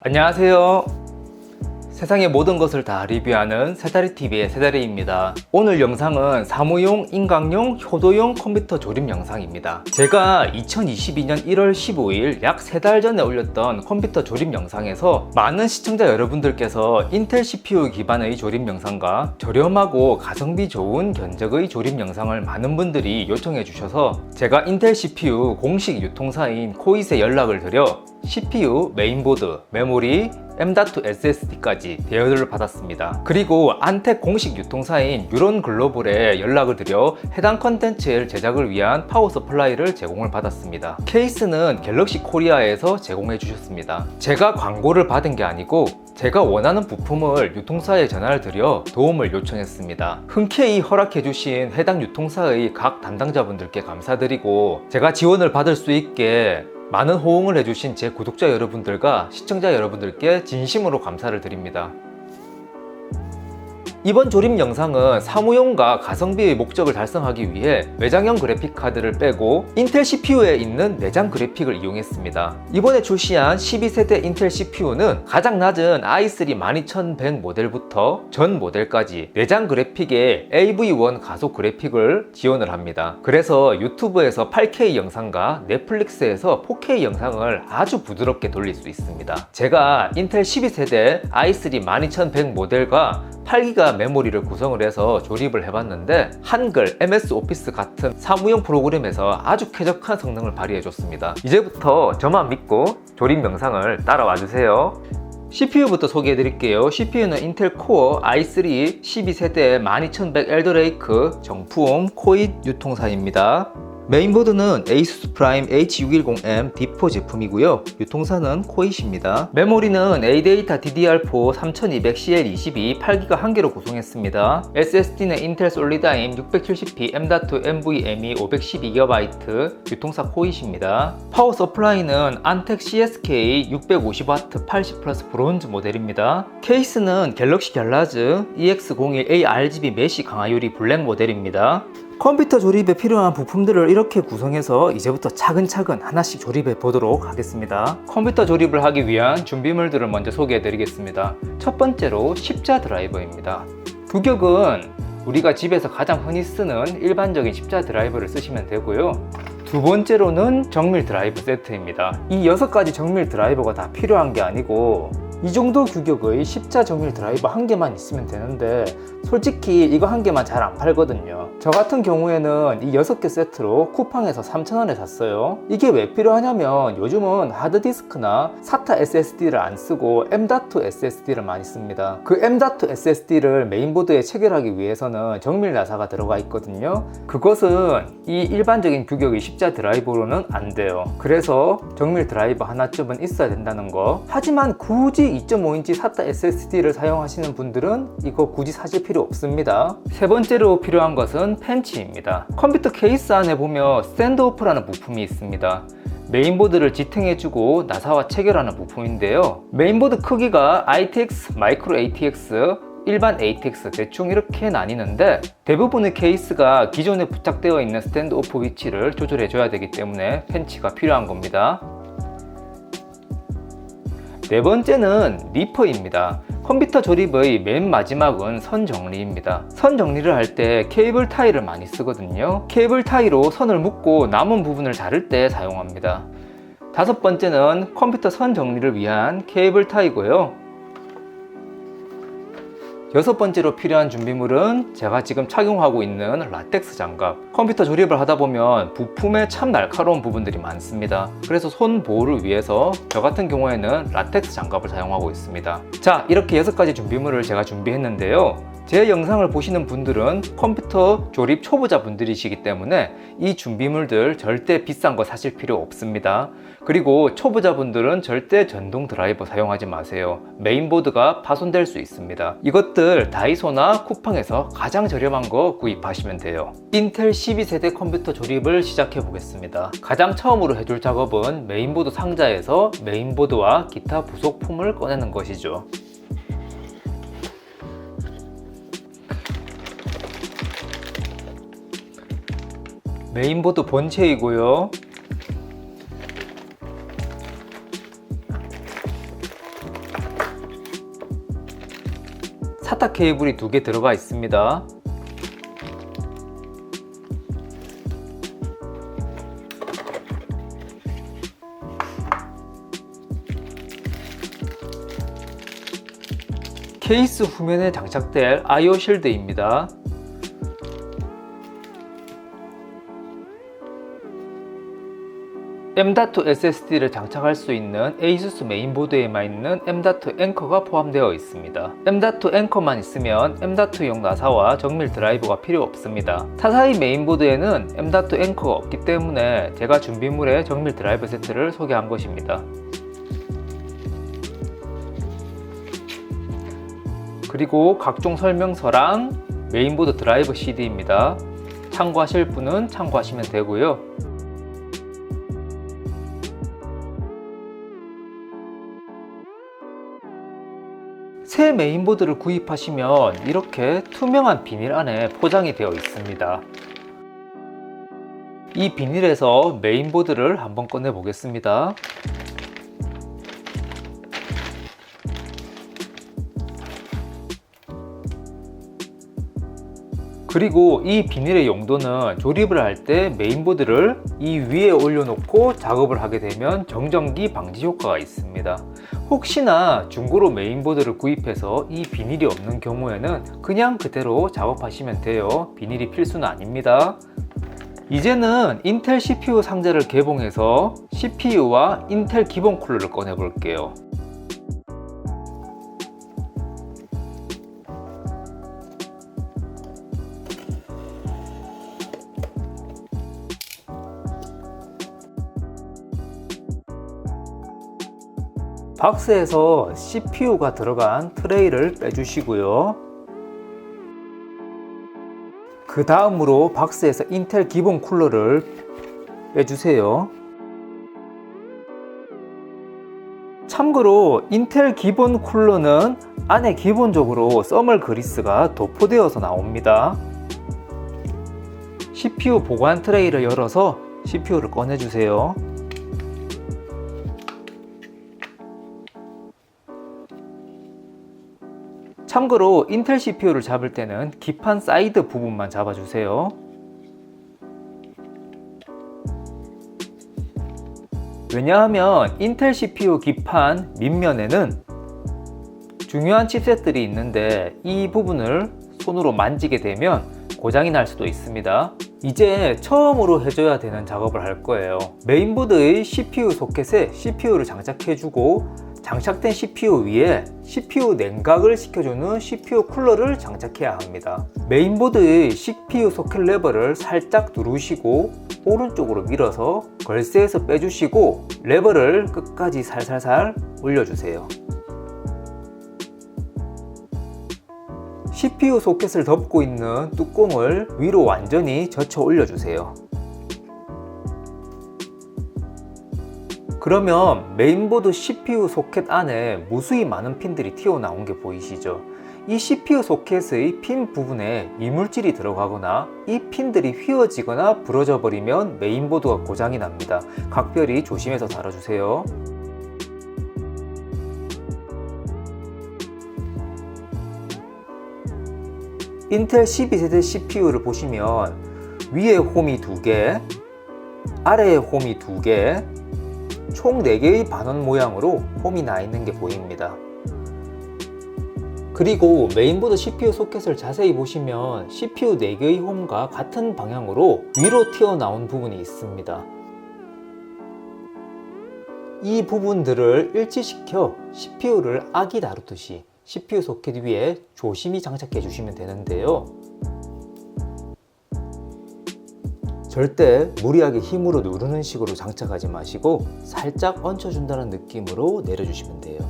안녕하세요. 세상의 모든 것을 다 리뷰하는 새다리TV의 새다리입니다. 오늘 영상은 사무용, 인강용, 효도용 컴퓨터 조립 영상입니다. 제가 2022년 1월 15일 약 3달 전에 올렸던 컴퓨터 조립 영상에서 많은 시청자 여러분들께서 인텔 CPU 기반의 조립 영상과 저렴하고 가성비 좋은 견적의 조립 영상을 많은 분들이 요청해 주셔서 제가 인텔 CPU 공식 유통사인 코잇에 연락을 드려 CPU, 메인보드, 메모리, M.2 SSD까지 대여를 받았습니다. 그리고 안텍 공식 유통사인 유론 글로벌에 연락을 드려 해당 컨텐츠의 제작을 위한 파워 서플라이를 제공을 받았습니다. 케이스는 갤럭시 코리아에서 제공해 주셨습니다. 제가 광고를 받은 게 아니고 제가 원하는 부품을 유통사에 전화를 드려 도움을 요청했습니다. 흔쾌히 허락해 주신 해당 유통사의 각 담당자분들께 감사드리고 제가 지원을 받을 수 있게 많은 호응을 해주신 제 구독자 여러분들과 시청자 여러분들께 진심으로 감사를 드립니다. 이번 조립 영상은 사무용과 가성비의 목적을 달성하기 위해 외장형 그래픽카드를 빼고 인텔 CPU에 있는 내장 그래픽을 이용했습니다. 이번에 출시한 12세대 인텔 CPU는 가장 낮은 i3 12100 모델부터 전 모델까지 내장 그래픽에 AV1 가속 그래픽을 지원을 합니다. 그래서 유튜브에서 8K 영상과 넷플릭스에서 4K 영상을 아주 부드럽게 돌릴 수 있습니다. 제가 인텔 12세대 i3 12100 모델과 8기가 메모리를 구성을 해서 조립을 해봤는데 한글, MS 오피스 같은 사무용 프로그램에서 아주 쾌적한 성능을 발휘해줬습니다. 이제부터 저만 믿고 조립 영상을 따라와 주세요. CPU부터 소개해드릴게요. CPU는 인텔 코어 i3 12세대 12100 엘더레이크 정품 코잇 유통사입니다. 메인보드는 ASUS 프라임 H610M D4 제품이고요. 유통사는 코잇입니다. 메모리는 ADATA DDR4 3200CL22 8기가 1개로 구성했습니다. SSD는 인텔 솔리다임 670p M.2 NVMe 512GB 유통사 코잇입니다. 파워 서플라이는 안텍 CSK 650W 80플러스 브론즈 모델입니다. 케이스는 갤럭시 갤라즈 EX01A RGB 메쉬 강화유리 블랙 모델입니다. 컴퓨터 조립에 필요한 부품들을 이렇게 구성해서 이제부터 차근차근 하나씩 조립해 보도록 하겠습니다. 컴퓨터 조립을 하기 위한 준비물들을 먼저 소개해 드리겠습니다. 첫 번째로 십자 드라이버입니다. 규격은 우리가 집에서 가장 흔히 쓰는 일반적인 십자 드라이버를 쓰시면 되고요. 두 번째로는 정밀 드라이버 세트입니다. 이 6가지 정밀 드라이버가 다 필요한 게 아니고 이 정도 규격의 십자 정밀 드라이버 1개만 있으면 되는데 솔직히 이거 1개만 잘 안 팔거든요. 저 같은 경우에는 이 6개 세트로 쿠팡에서 3,000원에 샀어요. 이게 왜 필요하냐면 요즘은 하드디스크나 SATA SSD를 안 쓰고 M.2 SSD를 많이 씁니다. 그 M.2 SSD를 메인보드에 체결하기 위해서는 정밀 나사가 들어가 있거든요. 그것은 이 일반적인 규격의 십자 드라이버로는 안 돼요. 그래서 정밀 드라이버 하나쯤은 있어야 된다는 거. 하지만 굳이 2.5인치 SATA SSD를 사용하시는 분들은 이거 굳이 사실 필요 없습니다. 세 번째로 필요한 것은 펜치입니다. 컴퓨터 케이스 안에 보면 스탠드오프라는 부품이 있습니다. 메인보드를 지탱해주고 나사와 체결하는 부품인데요. 메인보드 크기가 ITX, 마이크로 ATX, 일반 ATX 대충 이렇게 나뉘는데 대부분의 케이스가 기존에 부착되어 있는 스탠드오프 위치를 조절해줘야 되기 때문에 펜치가 필요한 겁니다. 네 번째는 리퍼입니다. 컴퓨터 조립의 맨 마지막은 선 정리입니다. 선 정리를 할 때 케이블 타이를 많이 쓰거든요. 케이블 타이로 선을 묶고 남은 부분을 자를 때 사용합니다. 다섯 번째는 컴퓨터 선 정리를 위한 케이블 타이고요. 여섯 번째로 필요한 준비물은 제가 지금 착용하고 있는 라텍스 장갑. 컴퓨터 조립을 하다 보면 부품에 참 날카로운 부분들이 많습니다. 그래서 손 보호를 위해서 저 같은 경우에는 라텍스 장갑을 사용하고 있습니다. 자, 이렇게 6가지 준비물을 제가 준비했는데요. 제 영상을 보시는 분들은 컴퓨터 조립 초보자 분들이시기 때문에 이 준비물들 절대 비싼 거 사실 필요 없습니다. 그리고 초보자분들은 절대 전동 드라이버 사용하지 마세요. 메인보드가 파손될 수 있습니다. 이것들 다이소나 쿠팡에서 가장 저렴한 거 구입하시면 돼요. 인텔 12세대 컴퓨터 조립을 시작해 보겠습니다. 가장 처음으로 해줄 작업은 메인보드 상자에서 메인보드와 기타 부속품을 꺼내는 것이죠. 메인보드 본체이고요. SATA 케이블이 2개 들어가 있습니다. 케이스 후면에 장착될 I/O 실드입니다. M.2 SSD를 장착할 수 있는 ASUS 메인보드에만 있는 M.2 앵커가 포함되어 있습니다. M.2 앵커만 있으면 M.2용 나사와 정밀 드라이버가 필요 없습니다. 사사의 메인보드에는 M.2 앵커가 없기 때문에 제가 준비물에 정밀 드라이버 세트를 소개한 것입니다. 그리고 각종 설명서랑 메인보드 드라이버 CD입니다. 참고하실 분은 참고하시면 되고요. 새 메인보드를 구입하시면 이렇게 투명한 비닐 안에 포장이 되어 있습니다. 이 비닐에서 메인보드를 한번 꺼내 보겠습니다. 그리고 이 비닐의 용도는 조립을 할 때 메인보드를 이 위에 올려놓고 작업을 하게 되면 정전기 방지 효과가 있습니다. 혹시나 중고로 메인보드를 구입해서 이 비닐이 없는 경우에는 그냥 그대로 작업하시면 돼요. 비닐이 필수는 아닙니다. 이제는 인텔 CPU 상자를 개봉해서 CPU와 인텔 기본 쿨러를 꺼내 볼게요. 박스에서 CPU가 들어간 트레이를 빼주시고요. 그 다음으로 박스에서 인텔 기본 쿨러를 빼주세요. 참고로 인텔 기본 쿨러는 안에 기본적으로 써멀 그리스가 도포되어서 나옵니다. CPU 보관 트레이를 열어서 CPU를 꺼내주세요. 참고로 인텔 CPU를 잡을 때는 기판 사이드 부분만 잡아주세요. 왜냐하면 인텔 CPU 기판 밑면에는 중요한 칩셋들이 있는데 이 부분을 손으로 만지게 되면 고장이 날 수도 있습니다. 이제 처음으로 해줘야 되는 작업을 할 거예요. 메인보드의 CPU 소켓에 CPU를 장착해주고 장착된 CPU 위에 CPU 냉각을 시켜주는 CPU 쿨러를 장착해야 합니다. 메인보드의 CPU 소켓 레버를 살짝 누르시고 오른쪽으로 밀어서 걸쇠에서 빼주시고 레버를 끝까지 살살살 올려주세요. CPU 소켓을 덮고 있는 뚜껑을 위로 완전히 젖혀 올려주세요. 그러면 메인보드 CPU 소켓 안에 무수히 많은 핀들이 튀어나온 게 보이시죠? 이 CPU 소켓의 핀 부분에 이물질이 들어가거나 이 핀들이 휘어지거나 부러져 버리면 메인보드가 고장이 납니다. 각별히 조심해서 다뤄주세요. 인텔 12세대 CPU를 보시면 위에 홈이 2개, 아래에 홈이 2개, 총 4개의 반원 모양으로 홈이 나 있는 게 보입니다. 그리고 메인보드 CPU 소켓을 자세히 보시면 CPU 4개의 홈과 같은 방향으로 위로 튀어나온 부분이 있습니다. 이 부분들을 일치시켜 CPU를 아기 다루듯이 CPU 소켓 위에 조심히 장착해 주시면 되는데요. 절대 무리하게 힘으로 누르는 식으로 장착하지 마시고 살짝 얹혀준다는 느낌으로 내려주시면 돼요.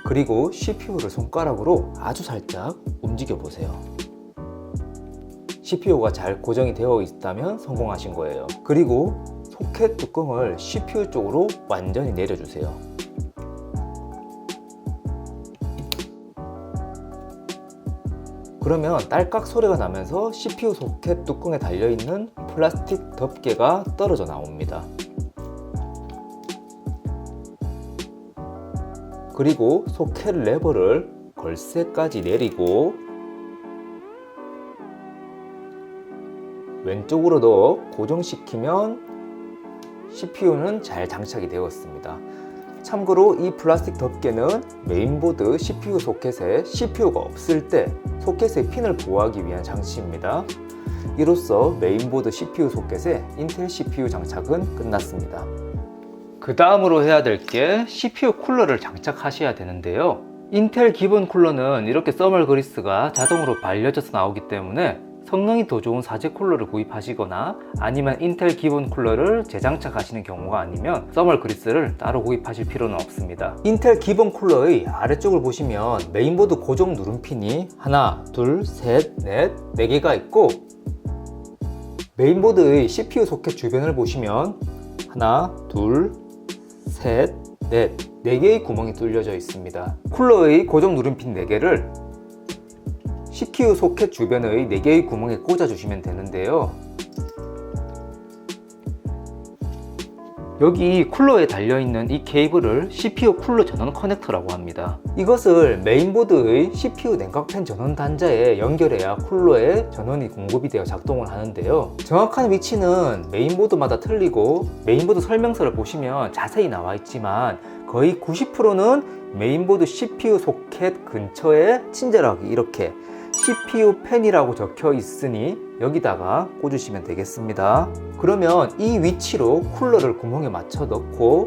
그리고 CPU를 손가락으로 아주 살짝 움직여 보세요. CPU가 잘 고정이 되어 있다면 성공하신 거예요. 그리고 소켓 뚜껑을 CPU 쪽으로 완전히 내려주세요. 그러면 딸깍 소리가 나면서 CPU 소켓 뚜껑에 달려있는 플라스틱 덮개가 떨어져 나옵니다. 그리고 소켓 레버를 걸쇠까지 내리고 왼쪽으로 넣어 고정시키면 CPU는 잘 장착이 되었습니다. 참고로 이 플라스틱 덮개는 메인보드 CPU 소켓에 CPU가 없을 때 소켓의 핀을 보호하기 위한 장치입니다. 이로써 메인보드 CPU 소켓에 인텔 CPU 장착은 끝났습니다. 그 다음으로 해야 될 게 CPU 쿨러를 장착하셔야 되는데요. 인텔 기본 쿨러는 이렇게 써멀 그리스가 자동으로 발려져서 나오기 때문에 성능이 더 좋은 사제 쿨러를 구입하시거나 아니면 인텔 기본 쿨러를 재장착하시는 경우가 아니면 써멀 그리스를 따로 구입하실 필요는 없습니다. 인텔 기본 쿨러의 아래쪽을 보시면 메인보드 고정 누름핀이 하나, 둘, 셋, 넷, 4개가 있고 메인보드의 CPU 소켓 주변을 보시면 하나, 둘, 셋, 넷, 4개의 구멍이 뚫려져 있습니다. 쿨러의 고정 누름핀 4개를 CPU 소켓 주변의 4개의 구멍에 꽂아 주시면 되는데요. 여기 쿨러에 달려있는 이 케이블을 CPU 쿨러 전원 커넥터라고 합니다. 이것을 메인보드의 CPU 냉각팬 전원 단자에 연결해야 쿨러에 전원이 공급이 되어 작동을 하는데요. 정확한 위치는 메인보드마다 틀리고 메인보드 설명서를 보시면 자세히 나와 있지만 거의 90%는 메인보드 CPU 소켓 근처에 친절하게 이렇게 CPU 팬이라고 적혀 있으니 여기다가 꽂으시면 되겠습니다. 그러면 이 위치로 쿨러를 구멍에 맞춰 넣고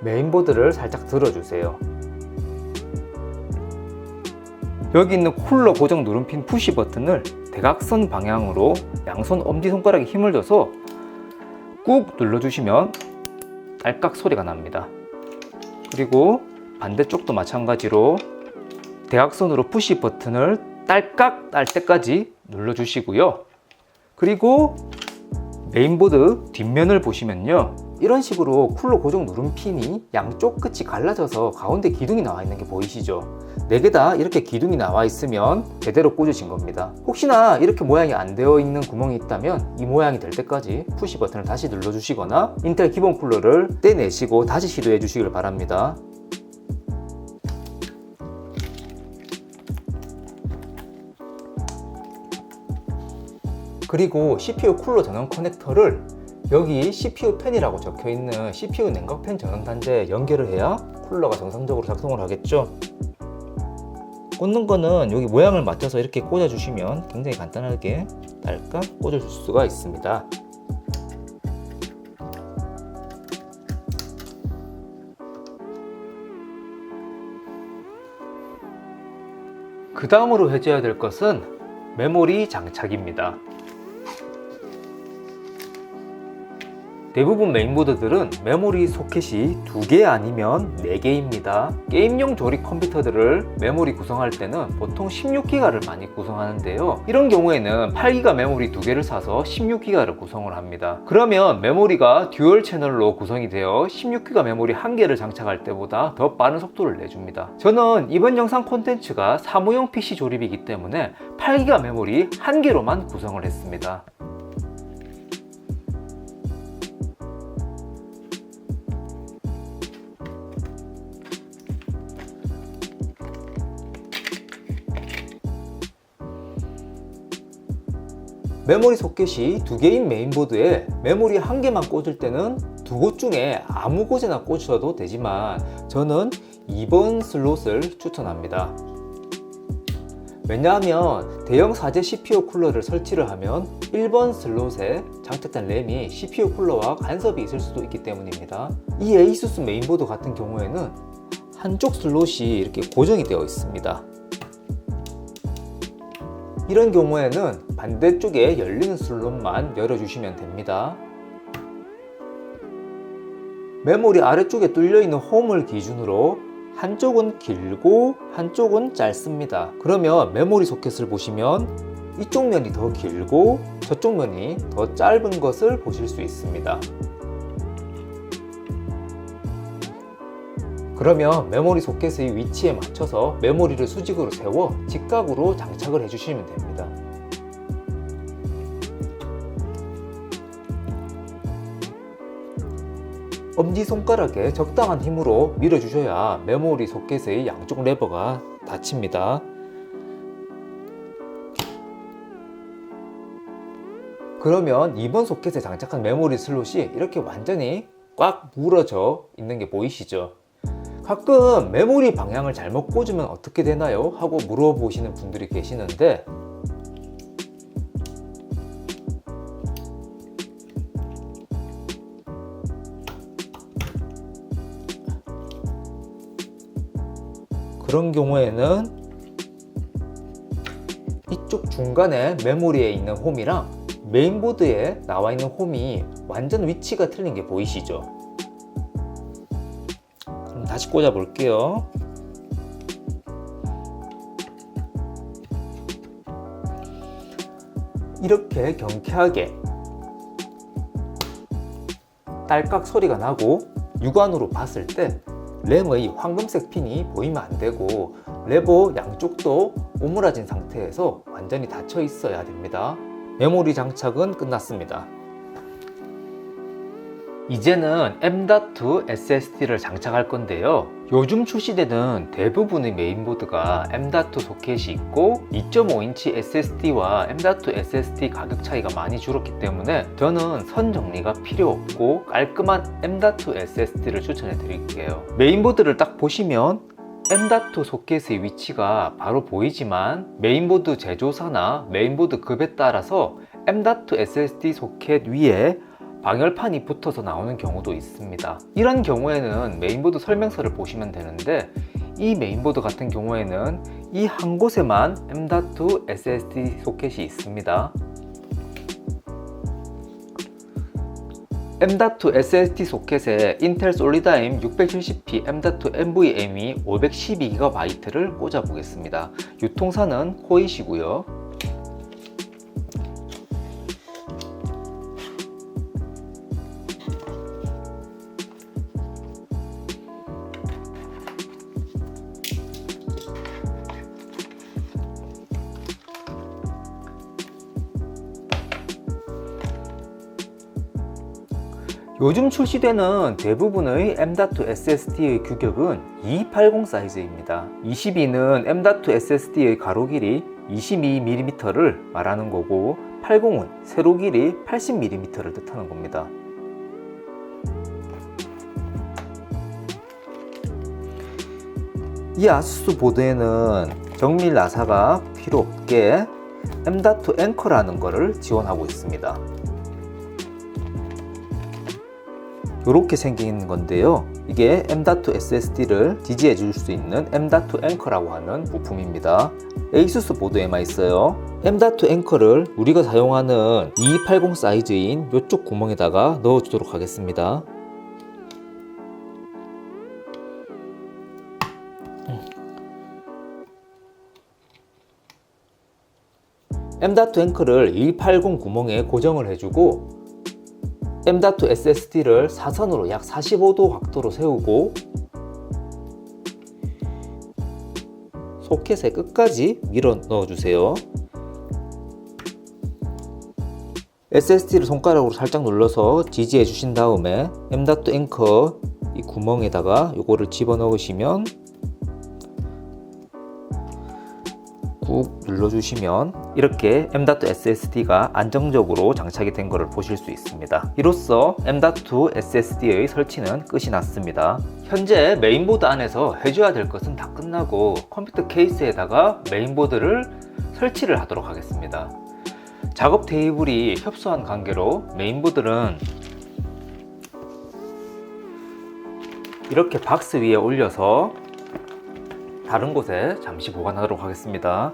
메인보드를 살짝 들어주세요. 여기 있는 쿨러 고정 누름핀 푸시 버튼을 대각선 방향으로 양손 엄지손가락에 힘을 줘서 꾹 눌러주시면 딸깍 소리가 납니다. 그리고 반대쪽도 마찬가지로 대각선으로 푸시 버튼을 딸깍 딸 때까지 눌러주시고요. 그리고 메인보드 뒷면을 보시면요, 이런 식으로 쿨러 고정 누름핀이 양쪽 끝이 갈라져서 가운데 기둥이 나와 있는 게 보이시죠? 4개 다 이렇게 기둥이 나와 있으면 제대로 꽂으신 겁니다. 혹시나 이렇게 모양이 안 되어 있는 구멍이 있다면 이 모양이 될 때까지 푸시 버튼을 다시 눌러주시거나 인텔 기본 쿨러를 떼내시고 다시 시도해 주시길 바랍니다. 그리고 CPU 쿨러 전원 커넥터를 여기 CPU 팬이라고 적혀있는 CPU 냉각팬 전원 단자에 연결을 해야 쿨러가 정상적으로 작동을 하겠죠. 꽂는 거는 여기 모양을 맞춰서 이렇게 꽂아주시면 굉장히 간단하게 딸깍 꽂아줄 수가 있습니다. 그 다음으로 해줘야 될 것은 메모리 장착입니다. 대부분 메인보드들은 메모리 소켓이 2개 아니면 4개입니다. 게임용 조립 컴퓨터들을 메모리 구성할 때는 보통 16기가를 많이 구성하는데요. 이런 경우에는 8기가 메모리 2개를 사서 16기가를 구성을 합니다. 그러면 메모리가 듀얼 채널로 구성이 되어 16기가 메모리 1개를 장착할 때보다 더 빠른 속도를 내줍니다. 저는 이번 영상 콘텐츠가 사무용 PC 조립이기 때문에 8기가 메모리 1개로만 구성을 했습니다. 메모리 소켓이 2개인 메인보드에 메모리 1개만 꽂을 때는 2곳 중에 아무 곳에나 꽂으셔도 되지만 저는 2번 슬롯을 추천합니다. 왜냐하면 대형 사제 CPU 쿨러를 설치를 하면 1번 슬롯에 장착된 램이 CPU 쿨러와 간섭이 있을 수도 있기 때문입니다. 이 에이수스 메인보드 같은 경우에는 한쪽 슬롯이 이렇게 고정이 되어 있습니다. 이런 경우에는 반대쪽에 열리는 슬롯만 열어주시면 됩니다. 메모리 아래쪽에 뚫려있는 홈을 기준으로 한쪽은 길고 한쪽은 짧습니다. 그러면 메모리 소켓을 보시면 이쪽 면이 더 길고 저쪽 면이 더 짧은 것을 보실 수 있습니다. 그러면 메모리 소켓의 위치에 맞춰서 메모리를 수직으로 세워 직각으로 장착을 해주시면 됩니다. 엄지손가락에 적당한 힘으로 밀어주셔야 메모리 소켓의 양쪽 레버가 닫힙니다. 그러면 이번 소켓에 장착한 메모리 슬롯이 이렇게 완전히 꽉 물어져 있는 게 보이시죠? 가끔 메모리 방향을 잘못 꽂으면 어떻게 되나요? 하고 물어보시는 분들이 계시는데, 그런 경우에는 이쪽 중간에 메모리에 있는 홈이랑 메인보드에 나와 있는 홈이 완전 위치가 틀린 게 보이시죠? 그럼 다시 꽂아 볼게요. 이렇게 경쾌하게 딸깍 소리가 나고 육안으로 봤을 때 램의 황금색 핀이 보이면 안 되고 레버 양쪽도 오므라진 상태에서 완전히 닫혀 있어야 됩니다. 메모리 장착은 끝났습니다. 이제는 M.2 SSD를 장착할 건데요. 요즘 출시되는 대부분의 메인보드가 M.2 소켓이 있고 2.5인치 SSD와 M.2 SSD 가격 차이가 많이 줄었기 때문에 저는 선 정리가 필요 없고 깔끔한 M.2 SSD를 추천해 드릴게요. 메인보드를 딱 보시면 M.2 소켓의 위치가 바로 보이지만 메인보드 제조사나 메인보드 급에 따라서 M.2 SSD 소켓 위에 방열판이 붙어서 나오는 경우도 있습니다. 이런 경우에는 메인보드 설명서를 보시면 되는데, 이 메인보드 같은 경우에는 이 한 곳에만 M.2 SSD 소켓이 있습니다. M.2 SSD 소켓에 인텔 솔리다임 670p M.2 NVMe 512GB를 꽂아 보겠습니다. 유통사는 코이시고요. 요즘 출시되는 대부분의 M.2 SSD의 규격은 2280 사이즈입니다. 22는 M.2 SSD의 가로 길이 22mm를 말하는 거고, 80은 세로 길이 80mm를 뜻하는 겁니다. 이 아수스 보드에는 정밀 나사가 필요 없게 M.2 앵커라는 것을 지원하고 있습니다. 이렇게 생긴 건데요. 이게 M.2 SSD를 지지해 줄 수 있는 M.2 앵커라고 하는 부품입니다. 에이수스 보드에만 있어요. M.2 앵커를 우리가 사용하는 2280 사이즈인 이쪽 구멍에다가 넣어 주도록 하겠습니다. M.2 앵커를 2280 구멍에 고정을 해주고 M.2 SSD를 사선으로 약 45도 각도로 세우고 소켓의 끝까지 밀어 넣어주세요. SSD를 손가락으로 살짝 눌러서 지지해 주신 다음에 M.2 앵커 이 구멍에다가 이거를 집어 넣으시면 꾹 눌러주시면 이렇게 M.2 SSD가 안정적으로 장착이 된 것을 보실 수 있습니다. 이로써 M.2 SSD의 설치는 끝이 났습니다. 현재 메인보드 안에서 해줘야 될 것은 다 끝나고 컴퓨터 케이스에다가 메인보드를 설치를 하도록 하겠습니다. 작업 테이블이 협소한 관계로 메인보드는 이렇게 박스 위에 올려서 다른 곳에 잠시 보관하도록 하겠습니다.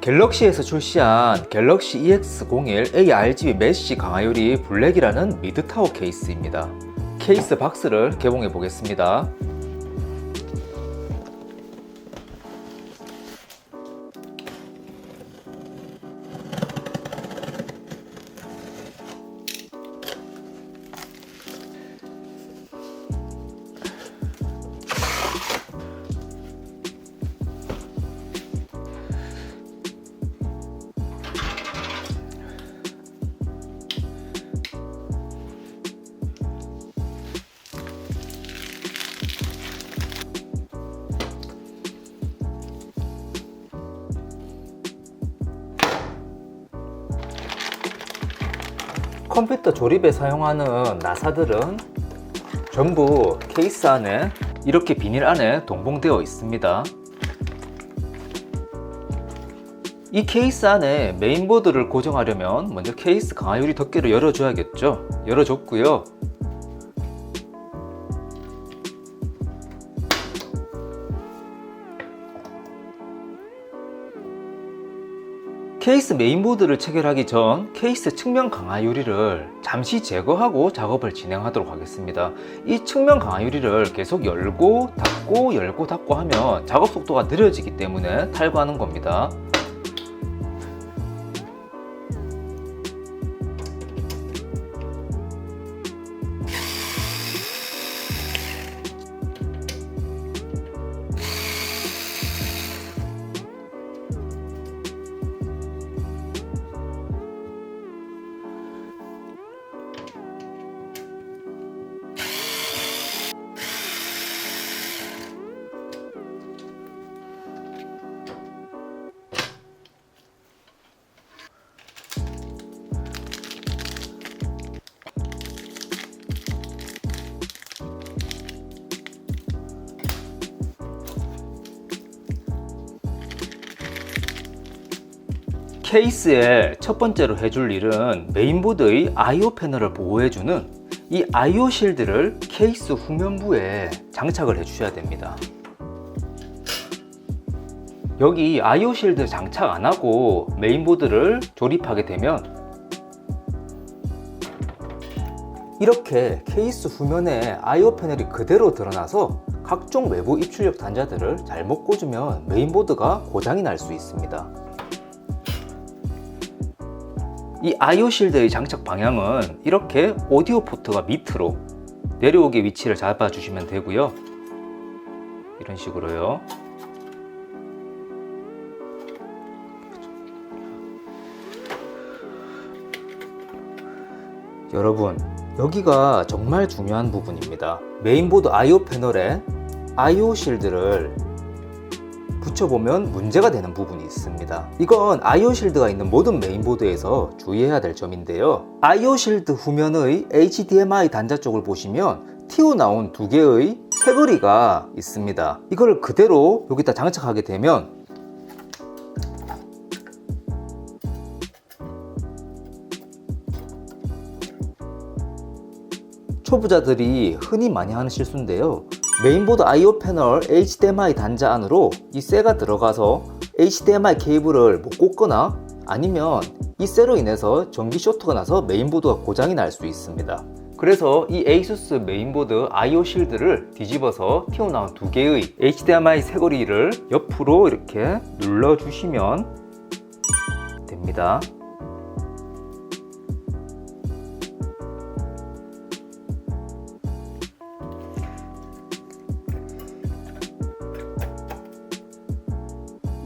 갤럭시에서 출시한 갤럭시 EX01 ARGB 메쉬 강화유리 블랙이라는 미드타워 케이스입니다. 케이스 박스를 개봉해 보겠습니다. 컴퓨터 조립에 사용하는 나사들은 전부 케이스 안에 이렇게 비닐 안에 동봉되어 있습니다. 이 케이스 안에 메인보드를 고정하려면 먼저 케이스 강화유리 덮개를 열어줘야겠죠. 열어줬고요. 케이스 메인보드를 체결하기 전 케이스 측면 강화 유리를 잠시 제거하고 작업을 진행하도록 하겠습니다. 이 측면 강화 유리를 계속 열고 닫고 하면 작업 속도가 느려지기 때문에 탈거하는 겁니다. 케이스에 첫 번째로 해줄 일은 메인보드의 I/O 패널을 보호해주는 이 I/O 실드를 케이스 후면부에 장착을 해주셔야 됩니다. 여기 I/O 실드 장착 안하고 메인보드를 조립하게 되면 이렇게 케이스 후면에 I/O 패널이 그대로 드러나서 각종 외부 입출력 단자들을 잘못 꽂으면 메인보드가 고장이 날 수 있습니다. 이 I/O 실드의 장착 방향은 이렇게 오디오 포트가 밑으로 내려오게 위치를 잡아주시면 되고요. 이런 식으로요. 여러분, 여기가 정말 중요한 부분입니다. 메인보드 I/O 패널에 I/O 실드를 붙여보면 문제가 되는 부분이 있습니다. 이건 I/O 실드가 있는 모든 메인보드에서 주의해야 될 점인데요. I/O 실드 후면의 HDMI 단자 쪽을 보시면 튀어나온 두 개의 새거리가 있습니다. 이걸 그대로 여기다 장착하게 되면 초보자들이 흔히 많이 하는 실수인데요. 메인보드 I/O 패널 HDMI 단자 안으로 이 쇠가 들어가서 HDMI 케이블을 못 꽂거나 아니면 이 쇠로 인해서 전기 쇼트가 나서 메인보드가 고장이 날 수 있습니다. 그래서 이 ASUS 메인보드 I/O 실드를 뒤집어서 튀어나온 두 개의 HDMI 새거리를 옆으로 이렇게 눌러주시면 됩니다.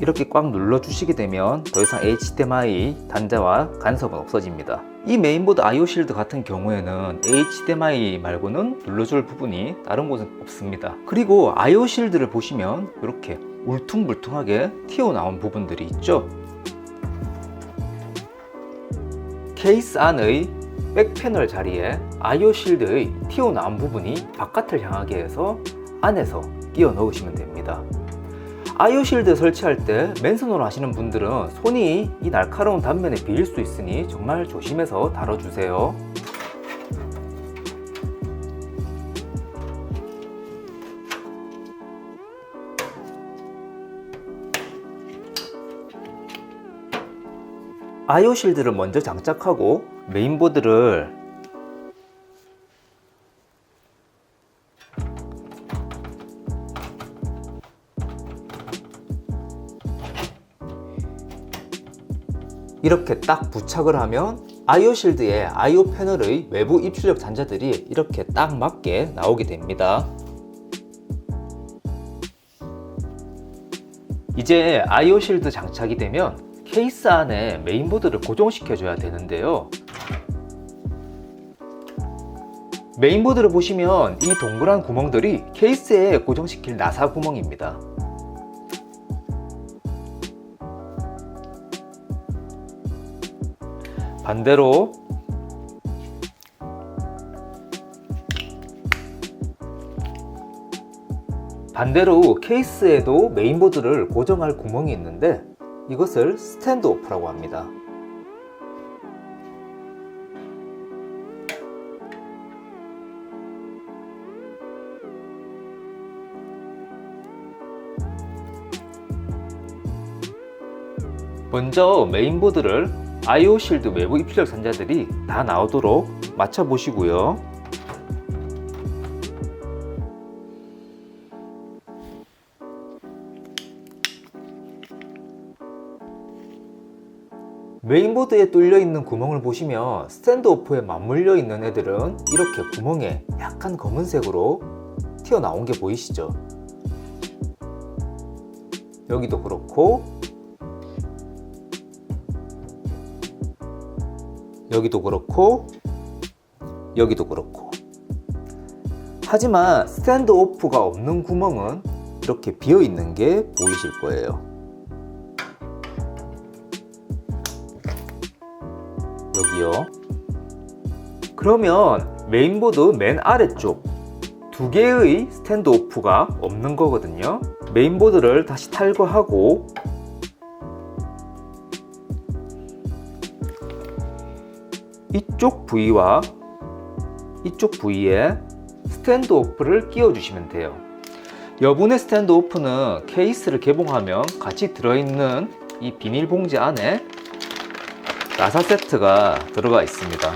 이렇게 꽉 눌러 주시게 되면 더 이상 HDMI 단자와 간섭은 없어집니다. 이 메인보드 I/O 실드 같은 경우에는 HDMI 말고는 눌러줄 부분이 다른 곳은 없습니다. 그리고 I/O 실드를 보시면 이렇게 울퉁불퉁하게 튀어나온 부분들이 있죠. 케이스 안의 백패널 자리에 I/O 실드의 튀어나온 부분이 바깥을 향하게 해서 안에서 끼워 넣으시면 됩니다. I/O 실드 설치할 때 맨손으로 하시는 분들은 손이 이 날카로운 단면에 비일 수 있으니 정말 조심해서 다뤄주세요. I/O 실드를 먼저 장착하고 메인보드를 이렇게 딱 부착을 하면 I/O 실드에 I/O 패널의 외부 입출력 단자들이 이렇게 딱 맞게 나오게 됩니다. 이제 I/O 실드 장착이 되면 케이스 안에 메인보드를 고정시켜 줘야 되는데요. 메인보드를 보시면 이 동그란 구멍들이 케이스에 고정시킬 나사 구멍입니다. 반대로 반대로 케이스에도 메인보드를 고정할 구멍이 있는데 이것을 스탠드오프라고 합니다. 먼저 메인보드를 I/O 실드 외부 입출력 산자들이 다 나오도록 맞춰 보시고요. 메인보드에 뚫려 있는 구멍을 보시면 스탠드오프에 맞물려 있는 애들은 이렇게 구멍에 약간 검은색으로 튀어나온 게 보이시죠? 여기도 그렇고 여기도 그렇고 여기도 그렇고. 하지만 스탠드오프가 없는 구멍은 이렇게 비어 있는 게 보이실 거예요. 여기요. 그러면 메인보드 맨 아래쪽 두 개의 스탠드오프가 없는 거거든요. 메인보드를 다시 탈거하고 이쪽 부위와 이쪽 부위에 스탠드오프를 끼워 주시면 돼요. 여분의 스탠드오프는 케이스를 개봉하면 같이 들어있는 이 비닐봉지 안에 나사 세트가 들어가 있습니다.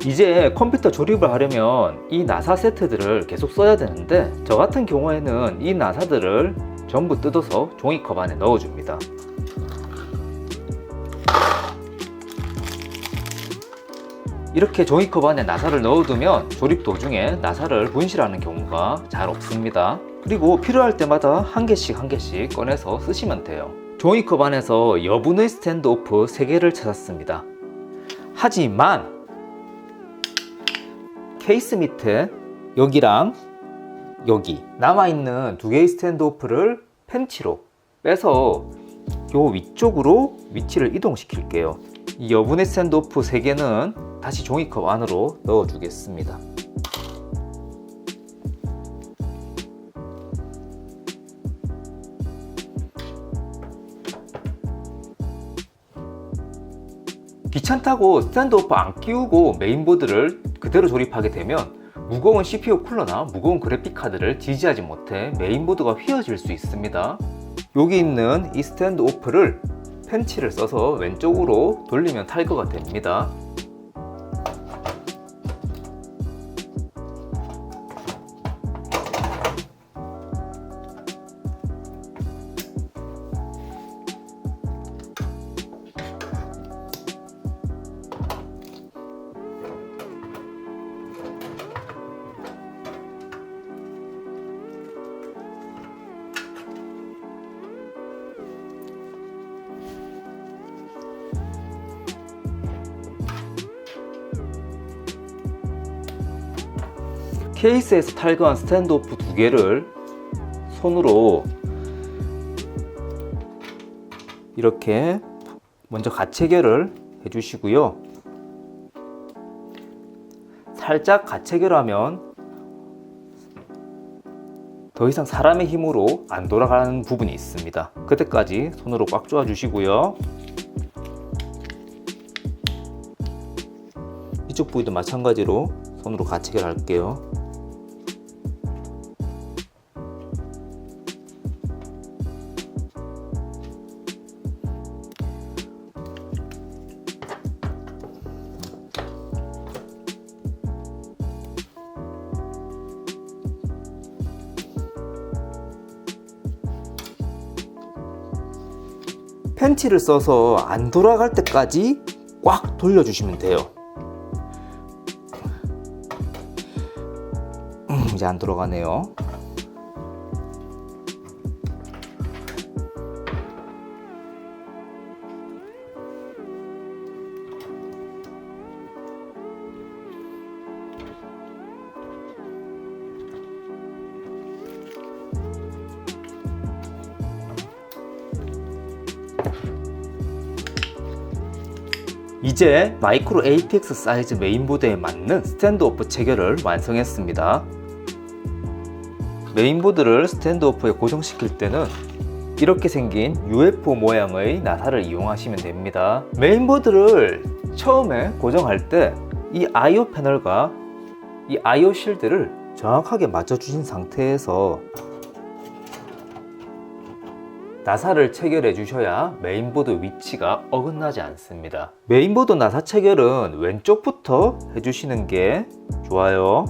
이제 컴퓨터 조립을 하려면 이 나사 세트들을 계속 써야 되는데 저 같은 경우에는 이 나사들을 전부 뜯어서 종이컵 안에 넣어줍니다. 이렇게 종이컵 안에 나사를 넣어두면 조립 도중에 나사를 분실하는 경우가 잘 없습니다. 그리고 필요할 때마다 한 개씩 꺼내서 쓰시면 돼요. 종이컵 안에서 여분의 스탠드오프 3개를 찾았습니다. 하지만 케이스 밑에 여기랑 여기 남아있는 2개의 스탠드오프를 펜치로 빼서 요 위쪽으로 위치를 이동시킬게요. 이 여분의 스탠드오프 3개는 다시 종이컵 안으로 넣어 주겠습니다. 귀찮다고 스탠드오프 안 끼우고 메인보드를 그대로 조립하게 되면 무거운 CPU 쿨러나 무거운 그래픽카드를 지지하지 못해 메인보드가 휘어질 수 있습니다. 여기 있는 이 스탠드오프를 펜치를 써서 왼쪽으로 돌리면 탈거가 됩니다. 케이스에서 탈거한 스탠드오프 2개를 손으로 이렇게 먼저 가체결을 해주시고요. 살짝 가체결하면 더 이상 사람의 힘으로 안 돌아가는 부분이 있습니다. 그때까지 손으로 꽉 조아 주시고요. 이쪽 부위도 마찬가지로 손으로 가체결 할게요. 펜치를 써서 안 돌아갈 때까지 꽉 돌려주시면 돼요. 이제 안 돌아가네요. 이제 마이크로 ATX 사이즈 메인보드에 맞는 스탠드오프 체결을 완성했습니다. 메인보드를 스탠드오프에 고정시킬 때는 이렇게 생긴 UFO 모양의 나사를 이용하시면 됩니다. 메인보드를 처음에 고정할 때 이 I/O 패널과 이 I/O 실드를 정확하게 맞춰주신 상태에서 나사를 체결해 주셔야 메인보드 위치가 어긋나지 않습니다. 메인보드 나사 체결은 왼쪽부터 해주시는 게 좋아요.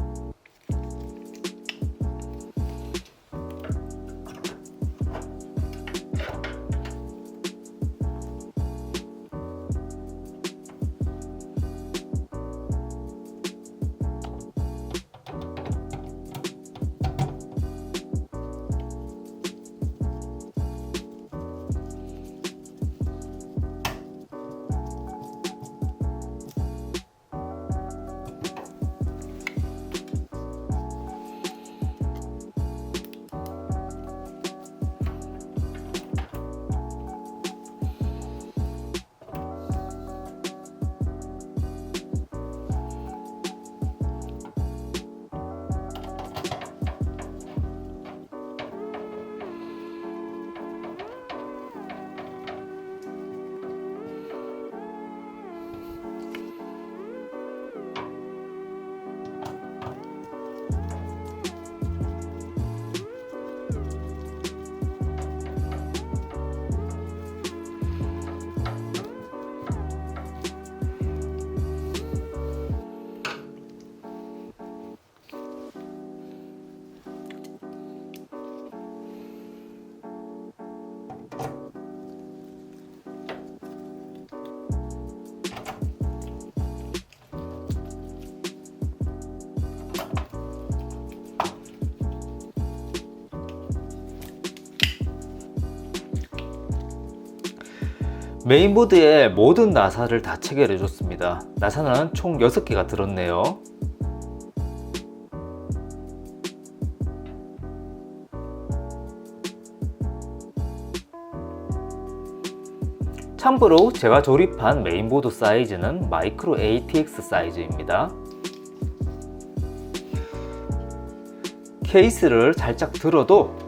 메인보드에 모든 나사를 다 체결해 줬습니다. 나사는 총 6개가 들었네요. 참고로 제가 조립한 메인보드 사이즈는 마이크로 ATX 사이즈입니다. 케이스를 살짝 들어도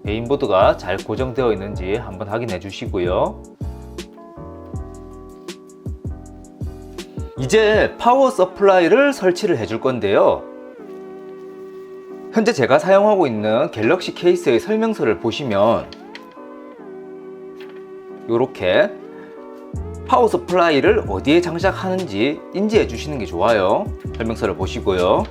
메인보드가 잘 고정되어 있는지 한번 확인해 주시고요. 이제 파워 서플라이를 설치를 해줄 건데요. 현재 제가 사용하고 있는 갤럭시 케이스의 설명서를 보시면 이렇게 파워 서플라이를 어디에 장착하는지 인지해 주시는 게 좋아요. 설명서를 보시고요.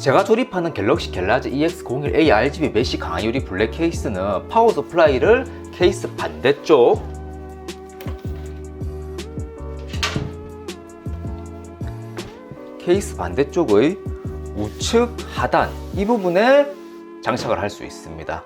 제가 조립하는 갤럭시 갤라즈 EX01A RGB 메쉬 강화 유리 블랙 케이스는 파워 서플라이를 케이스 반대쪽 의 우측 하단 이 부분에 장착을 할 수 있습니다.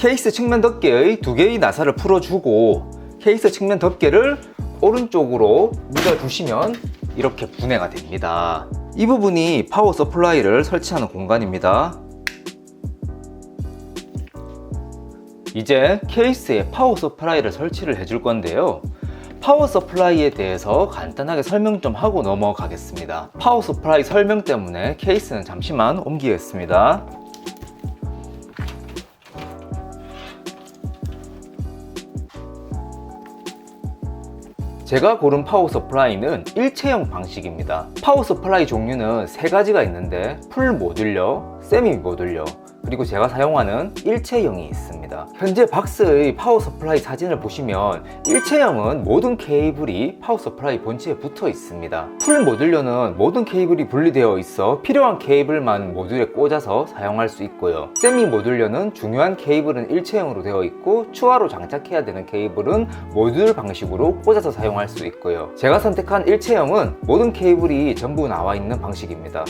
케이스 측면 덮개의 2개의 나사를 풀어주고 케이스 측면 덮개를 오른쪽으로 밀어주시면 이렇게 분해가 됩니다. 이 부분이 파워 서플라이를 설치하는 공간입니다. 이제 케이스에 파워 서플라이를 설치를 해줄 건데요. 파워 서플라이에 대해서 간단하게 설명 좀 하고 넘어가겠습니다. 파워 서플라이 설명 때문에 케이스는 잠시만 옮기겠습니다. 제가 고른 파워 서플라이는 일체형 방식입니다. 파워 서플라이 종류는 3가지가 있는데 풀 모듈러, 세미 모듈러, 그리고 제가 사용하는 일체형이 있습니다. 현재 박스의 파워 서플라이 사진을 보시면 일체형은 모든 케이블이 파워 서플라이 본체에 붙어 있습니다. 풀 모듈러는 모든 케이블이 분리되어 있어 필요한 케이블만 모듈에 꽂아서 사용할 수 있고요. 세미 모듈러는 중요한 케이블은 일체형으로 되어 있고 추가로 장착해야 되는 케이블은 모듈 방식으로 꽂아서 사용할 수 있고요. 제가 선택한 일체형은 모든 케이블이 전부 나와 있는 방식입니다.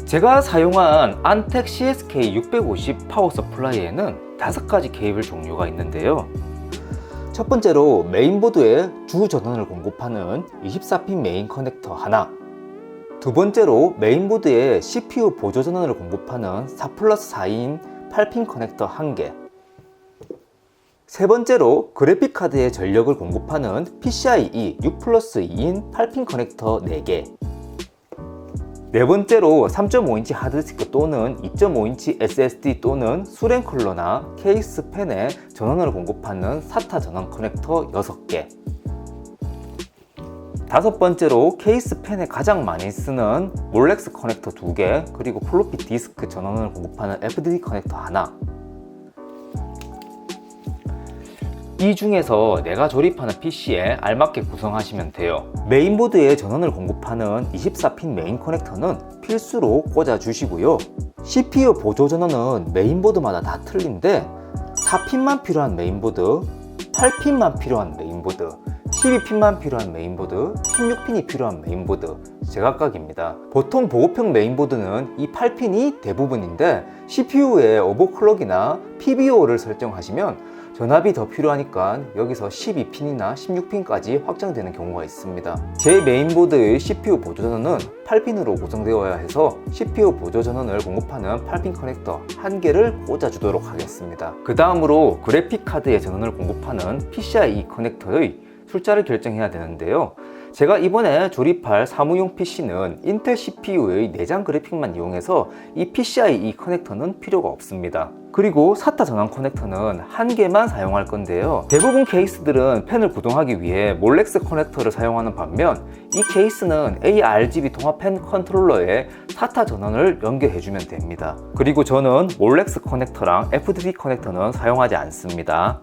제가 사용한 안텍 CSK 650 파워 서플라이에는 5가지 케이블 종류가 있는데요. 첫 번째로 메인보드에 주 전원을 공급하는 24핀 메인 커넥터 하나, 두 번째로 메인보드에 CPU 보조 전원을 공급하는 4+4인 8핀 커넥터 1개, 세 번째로 그래픽카드에 전력을 공급하는 PCIe 6+2인 8핀 커넥터 4개, 네 번째로 3.5인치 하드디스크 또는 2.5인치 SSD 또는 수랭 컬러나 케이스 팬에 전원을 공급하는 SATA 전원 커넥터 6개, 다섯 번째로 케이스 팬에 가장 많이 쓰는 몰렉스 커넥터 2개, 그리고 플로피 디스크 전원을 공급하는 FDD 커넥터 하나. 이 중에서 내가 조립하는 PC에 알맞게 구성하시면 돼요. 메인보드에 전원을 공급하는 24핀 메인 커넥터는 필수로 꽂아 주시고요. CPU 보조 전원은 메인보드마다 다 틀린데 4핀만 필요한 메인보드, 8핀만 필요한 메인보드, 12핀만 필요한 메인보드, 16핀이 필요한 메인보드 제각각입니다. 보통 보급형 메인보드는 이 8핀이 대부분인데 CPU에 오버클럭이나 PBO를 설정하시면 전압이 더 필요하니까 여기서 12핀이나 16핀까지 확장되는 경우가 있습니다. 제 메인보드의 CPU 보조 전원은 8핀으로 구성되어야 해서 CPU 보조 전원을 공급하는 8핀 커넥터 1개를 꽂아주도록 하겠습니다. 그 다음으로 그래픽카드에 전원을 공급하는 PCIe 커넥터의 숫자를 결정해야 되는데요. 제가 이번에 조립할 사무용 PC는 인텔 CPU의 내장 그래픽만 이용해서 이 PCIe 커넥터는 필요가 없습니다. 그리고 SATA 전원 커넥터는 1개만 사용할 건데요. 대부분 케이스들은 팬을 구동하기 위해 몰렉스 커넥터를 사용하는 반면 이 케이스는 ARGB 통합 팬 컨트롤러에 SATA 전원을 연결해주면 됩니다. 그리고 저는 몰렉스 커넥터랑 FDD 커넥터는 사용하지 않습니다.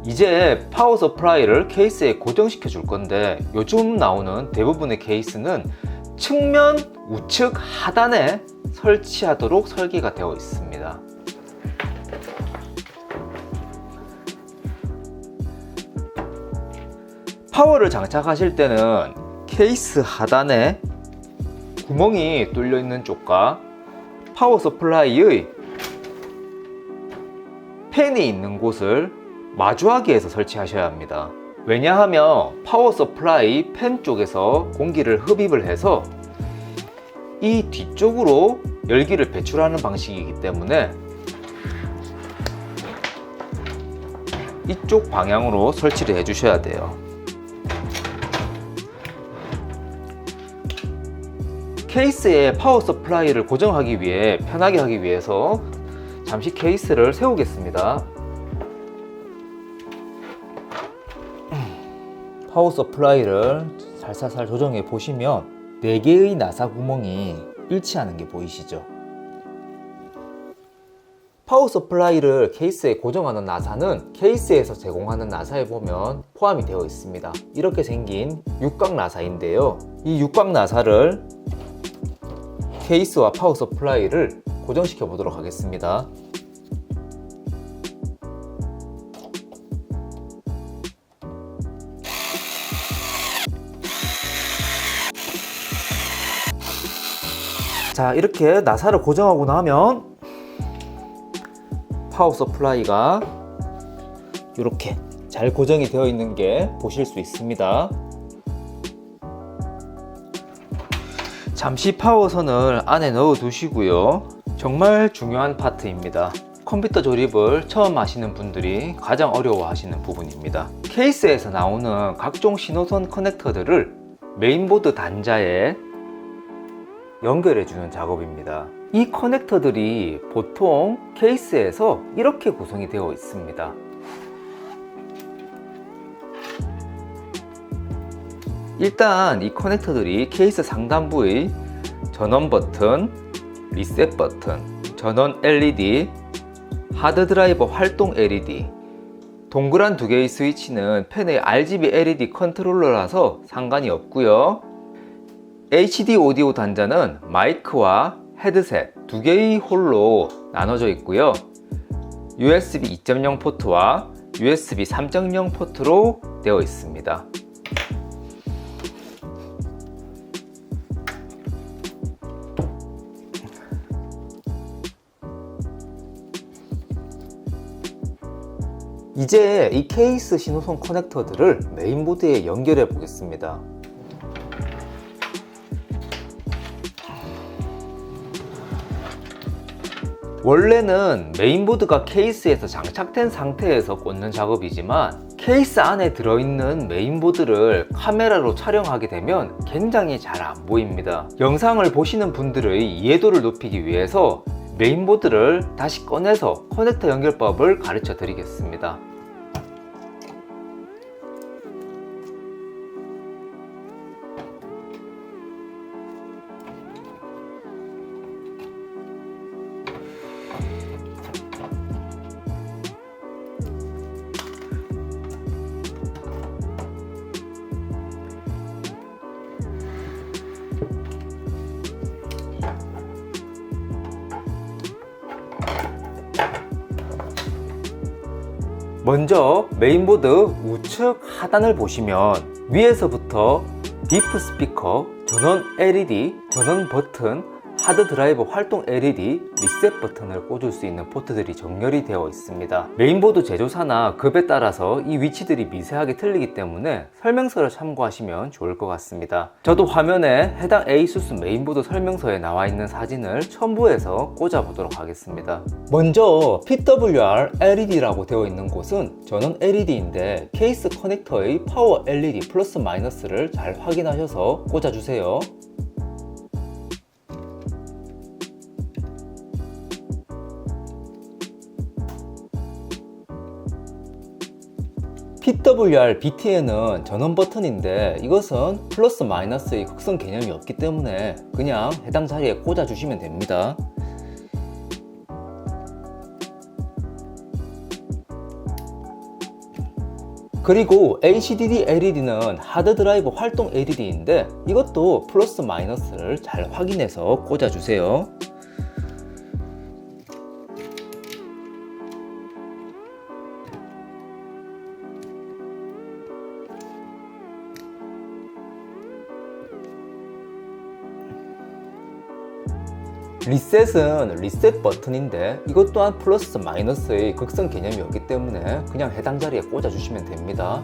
이제 파워 서플라이를 케이스에 고정시켜 줄 건데 요즘 나오는 대부분의 케이스는 측면 우측 하단에 설치하도록 설계가 되어 있습니다. 파워를 장착하실 때는 케이스 하단에 구멍이 뚫려 있는 쪽과 파워 서플라이의 팬이 있는 곳을 마주하게 해서 설치하셔야 합니다. 왜냐하면 파워 서플라이 팬 쪽에서 공기를 흡입을 해서 이 뒤쪽으로 열기를 배출하는 방식이기 때문에 이쪽 방향으로 설치를 해주셔야 돼요. 케이스에 파워 서플라이를 고정하기 위해 편하게 하기 위해서 잠시 케이스를 세우겠습니다. 파워 서플라이를 살살살 조정해 보시면 4개의 나사 구멍이 일치하는 게 보이시죠? 파워 서플라이를 케이스에 고정하는 나사는 케이스에서 제공하는 나사에 보면 포함이 되어 있습니다. 이렇게 생긴 육각 나사인데요. 이 육각 나사를 케이스와 파워 서플라이를 고정시켜 보도록 하겠습니다. 자, 이렇게 나사를 고정하고 나면 파워 서플라이가 이렇게 잘 고정이 되어 있는 게 보실 수 있습니다. 잠시 파워선을 안에 넣어 두시고요. 정말 중요한 파트입니다. 컴퓨터 조립을 처음 하시는 분들이 가장 어려워하시는 부분입니다. 케이스에서 나오는 각종 신호선 커넥터들을 메인보드 단자에 연결해주는 작업입니다. 이 커넥터들이 보통 케이스에서 이렇게 구성이 되어 있습니다. 일단 이 커넥터들이 케이스 상단부의 전원 버튼, 리셋 버튼, 전원 LED, 하드드라이버 활동 LED, 동그란 두 개의 스위치는 펜의 RGB LED 컨트롤러라서 상관이 없고요. HD 오디오 단자는 마이크와 헤드셋 두 개의 홀로 나눠져 있고요. USB 2.0 포트와 USB 3.0 포트로 되어 있습니다. 이제 이 케이스 신호선 커넥터들을 메인보드에 연결해 보겠습니다. 원래는 메인보드가 케이스에서 장착된 상태에서 꽂는 작업이지만 케이스 안에 들어있는 메인보드를 카메라로 촬영하게 되면 굉장히 잘 안 보입니다. 영상을 보시는 분들의 이해도를 높이기 위해서 메인보드를 다시 꺼내서 커넥터 연결법을 가르쳐 드리겠습니다. 먼저 메인보드 우측 하단을 보시면 위에서부터 디프 스피커, 전원 LED, 전원 버튼, 하드 드라이버 활동 LED, 리셋 버튼을 꽂을 수 있는 포트들이 정렬이 되어 있습니다. 메인보드 제조사나 급에 따라서 이 위치들이 미세하게 틀리기 때문에 설명서를 참고하시면 좋을 것 같습니다. 저도 화면에 해당 ASUS 메인보드 설명서에 나와 있는 사진을 첨부해서 꽂아 보도록 하겠습니다. 먼저 PWR LED라고 되어 있는 곳은 전원 LED인데 케이스 커넥터의 파워 LED 플러스 마이너스를 잘 확인하셔서 꽂아 주세요. PWR BTN은 전원 버튼인데 이것은 플러스 마이너스의 극성 개념이 없기 때문에 그냥 해당 자리에 꽂아 주시면 됩니다. 그리고 HDD LED는 하드 드라이브 활동 LED인데 이것도 플러스 마이너스를 잘 확인해서 꽂아 주세요. 리셋은 리셋 버튼인데 이것 또한 플러스 마이너스의 극성 개념이 없기 때문에 그냥 해당 자리에 꽂아 주시면 됩니다.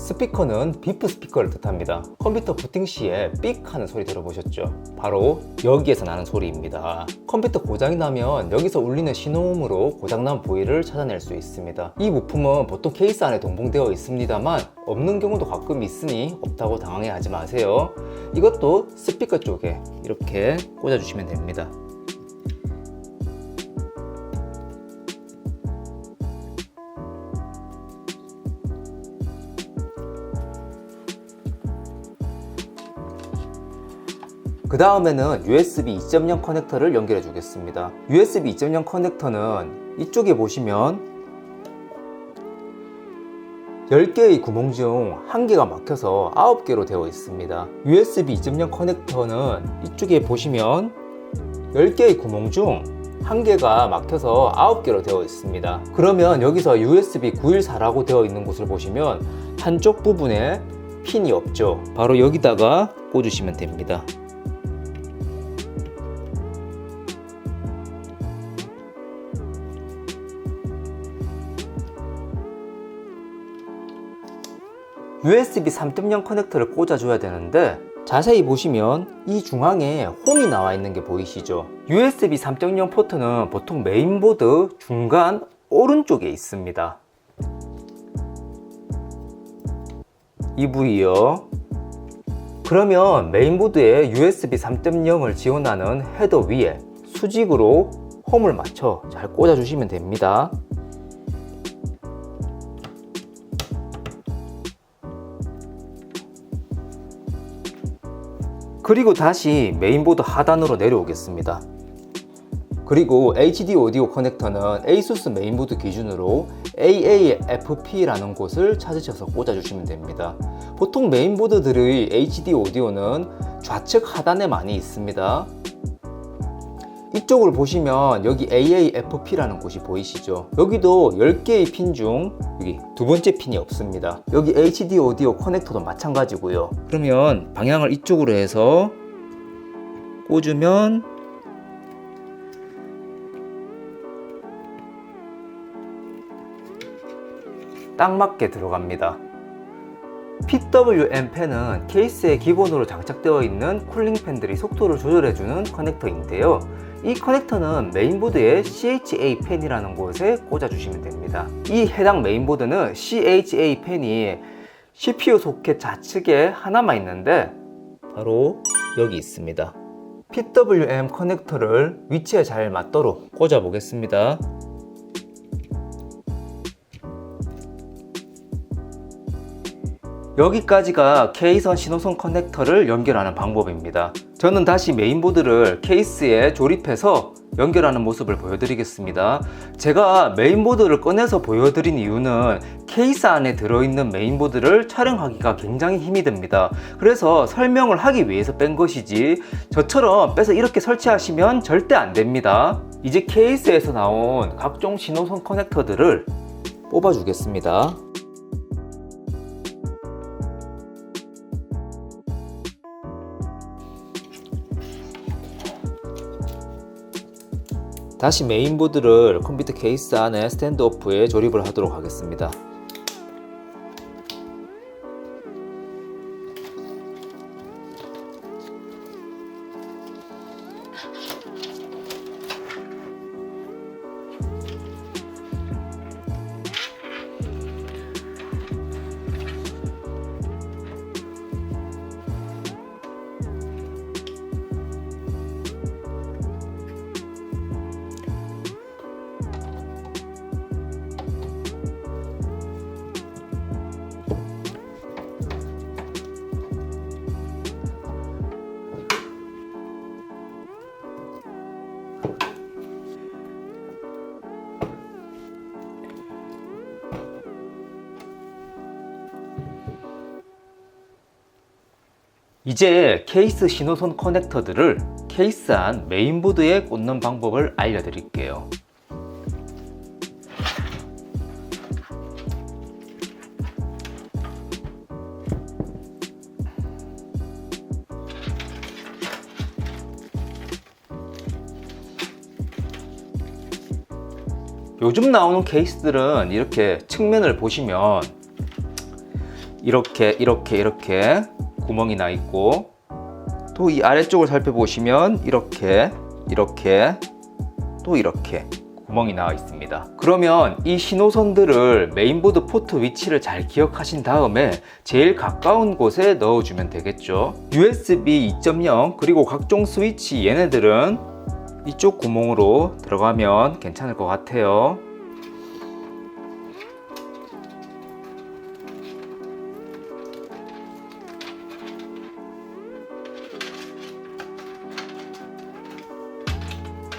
스피커는 비프 스피커를 뜻합니다. 컴퓨터 부팅 시에 삑 하는 소리 들어보셨죠? 바로 여기에서 나는 소리입니다. 컴퓨터 고장이 나면 여기서 울리는 신호음으로 고장난 부위를 찾아낼 수 있습니다. 이 부품은 보통 케이스 안에 동봉되어 있습니다만 없는 경우도 가끔 있으니 없다고 당황해하지 마세요. 이것도 스피커 쪽에 이렇게 꽂아주시면 됩니다. 그 다음에는 USB 2.0 커넥터를 연결해 주겠습니다. USB 2.0 커넥터는 이쪽에 보시면 10개의 구멍 중 1개가 막혀서 9개로 되어 있습니다. USB 2.0 커넥터는 이쪽에 보시면 10개의 구멍 중 1개가 막혀서 9개로 되어 있습니다. 그러면 여기서 USB 914라고 되어 있는 곳을 보시면 한쪽 부분에 핀이 없죠. 바로 여기다가 꽂으시면 됩니다. USB 3.0 커넥터를 꽂아줘야 되는데 자세히 보시면 이 중앙에 홈이 나와 있는 게 보이시죠? USB 3.0 포트는 보통 메인보드 중간 오른쪽에 있습니다. EV요. 그러면 메인보드에 USB 3.0을 지원하는 헤더 위에 수직으로 홈을 맞춰 잘 꽂아주시면 됩니다. 그리고 다시 메인보드 하단으로 내려오겠습니다. 그리고 HD 오디오 커넥터는 ASUS 메인보드 기준으로 AAFP라는 곳을 찾으셔서 꽂아주시면 됩니다. 보통 메인보드들의 HD 오디오는 좌측 하단에 많이 있습니다. 이쪽을 보시면 여기 AAFP라는 곳이 보이시죠? 여기도 10개의 핀 중 여기 두 번째 핀이 없습니다. 여기 HD 오디오 커넥터도 마찬가지고요. 그러면 방향을 이쪽으로 해서 꽂으면 딱 맞게 들어갑니다. PWM 팬은 케이스에 기본으로 장착되어 있는 쿨링 팬들이 속도를 조절해주는 커넥터인데요. 이 커넥터는 메인보드에 CHA 팬이라는 곳에 꽂아주시면 됩니다. 이 해당 메인보드는 CHA 팬이 CPU 소켓 좌측에 하나만 있는데 바로 여기 있습니다. PWM 커넥터를 위치에 잘 맞도록 꽂아 보겠습니다. 여기까지가 K선 신호선 커넥터를 연결하는 방법입니다. 저는 다시 메인보드를 케이스에 조립해서 연결하는 모습을 보여드리겠습니다. 제가 메인보드를 꺼내서 보여드린 이유는 케이스 안에 들어있는 메인보드를 촬영하기가 굉장히 힘이 듭니다. 그래서 설명을 하기 위해서 뺀 것이지 저처럼 빼서 이렇게 설치하시면 절대 안 됩니다. 이제 케이스에서 나온 각종 신호선 커넥터들을 뽑아 주겠습니다. 다시 메인보드를 컴퓨터 케이스 안에 스탠드오프에 조립을 하도록 하겠습니다. 이제 케이스 신호선 커넥터들을 케이스 안 메인보드에 꽂는 방법을 알려드릴게요. 요즘 나오는 케이스들은 이렇게 측면을 보시면 이렇게 구멍이 나 있고, 또 이 아래쪽을 살펴보시면 이렇게 또 이렇게 구멍이 나와 있습니다. 그러면 이 신호선들을 메인보드 포트 위치를 잘 기억하신 다음에 제일 가까운 곳에 넣어주면 되겠죠. USB 2.0 그리고 각종 스위치 얘네들은 이쪽 구멍으로 들어가면 괜찮을 것 같아요.